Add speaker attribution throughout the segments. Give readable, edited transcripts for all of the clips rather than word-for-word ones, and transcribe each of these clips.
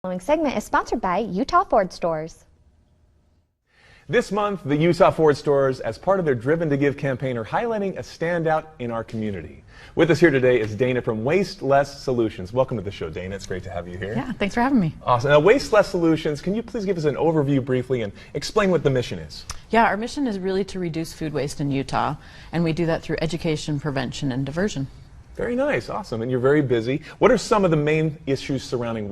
Speaker 1: The following segment is sponsored by Utah Ford Stores.
Speaker 2: This month, the Utah Ford Stores, as part of their Driven to Give campaign, are highlighting a standout in our community. With us here today is Dana from Waste Less Solutions. Welcome to the show, Dana. It's great to have you here.
Speaker 3: Yeah, thanks for having me.
Speaker 2: Awesome. Now, Waste Less Solutions, can you please give us an overview briefly and explain what the mission is?
Speaker 3: Yeah, our mission is really to reduce food waste in Utah, and we do that through education, prevention, and diversion.
Speaker 2: Very nice, awesome, and you're very busy. What are some of the main issues surrounding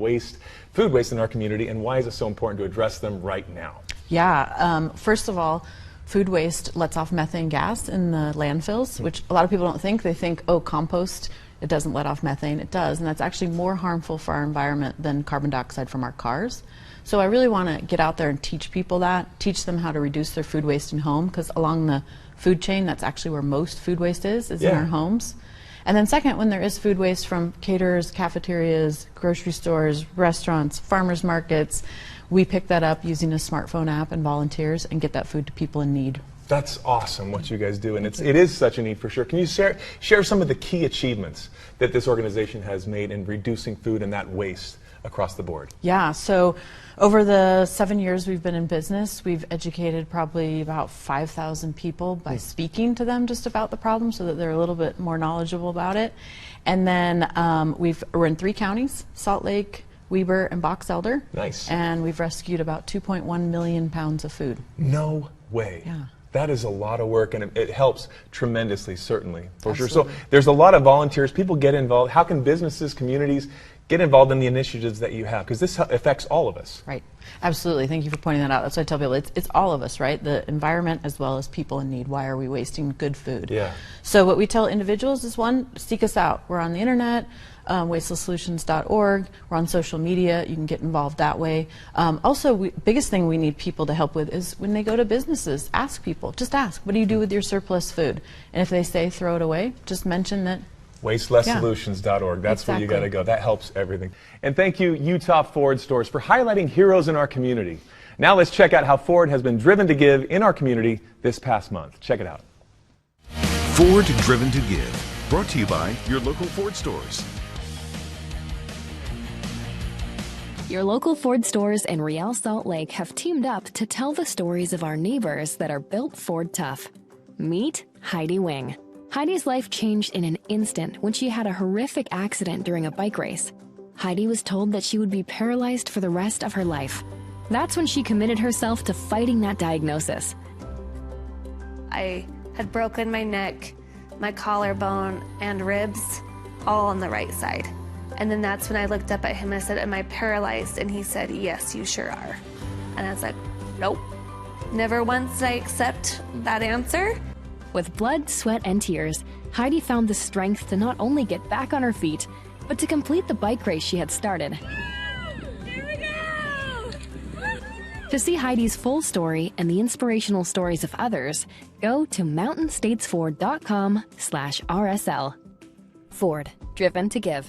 Speaker 2: food waste in our community, and why is it so important to address them right now?
Speaker 3: Yeah, first of all, food waste lets off methane gas in the landfills, which a lot of people don't think. They think, oh, compost, it doesn't let off methane. It does, and that's actually more harmful for our environment than carbon dioxide from our cars. So I really want to get out there and teach people that, teach them how to reduce their food waste in home, because along the food chain, that's actually where most food waste is in our homes. And then second, when there is food waste from caterers, cafeterias, grocery stores, restaurants, farmers markets, we pick that up using a smartphone app and volunteers and get that food to people in need.
Speaker 2: That's awesome what you guys do, and it is such a need for sure. Can you share some of the key achievements that this organization has made in reducing food and that waste across the board?
Speaker 3: Yeah, so over the 7 years we've been in business, we've educated probably about 5,000 people by speaking to them just about the problem so that they're a little bit more knowledgeable about it. And then we're in 3 counties, Salt Lake, Weber, and Box Elder.
Speaker 2: Nice.
Speaker 3: And we've rescued about 2.1 million pounds of food.
Speaker 2: No way.
Speaker 3: Yeah.
Speaker 2: That is a lot of work, and it helps tremendously, certainly, for
Speaker 3: Absolutely.
Speaker 2: sure. So there's a lot of volunteers. People get involved. How can businesses, communities get involved in the initiatives that you have? Because this affects all of us.
Speaker 3: Right. Absolutely. Thank you for pointing that out. That's what I tell people. It's all of us, right? The environment as well as people in need. Why are we wasting good food?
Speaker 2: Yeah.
Speaker 3: So what we tell individuals is, one, seek us out. We're on the internet, wastelesssolutions.org. We're on social media. You can get involved that way. Also, biggest thing we need people to help with is when they go to businesses, ask people. Just ask, what do you do with your surplus food? And if they say throw it away, just mention that
Speaker 2: wastelesssolutions.org. That's
Speaker 3: exactly
Speaker 2: where you got to go. That helps everything. And thank you, Utah Ford Stores, for highlighting heroes in our community. Now let's check out how Ford has been driven to give in our community this past month. Check it out.
Speaker 4: Ford Driven to Give, brought to you by your local Ford stores.
Speaker 5: Your local Ford stores in Real Salt Lake have teamed up to tell the stories of our neighbors that are built Ford tough. Meet Heidi Wing. Heidi's life changed in an instant when she had a horrific accident during a bike race. Heidi was told that she would be paralyzed for the rest of her life. That's when she committed herself to fighting that diagnosis.
Speaker 6: I had broken my neck, my collarbone, and ribs, all on the right side. And then that's when I looked up at him and I said, "Am I paralyzed?" And he said, "Yes, you sure are." And I was like, nope. Never once did I accept that answer.
Speaker 5: With blood, sweat, and tears, Heidi found the strength to not only get back on her feet, but to complete the bike race she had started.
Speaker 6: Here we go!
Speaker 5: To see Heidi's full story and the inspirational stories of others, go to mountainstatesford.com/RSL. Ford, driven to give.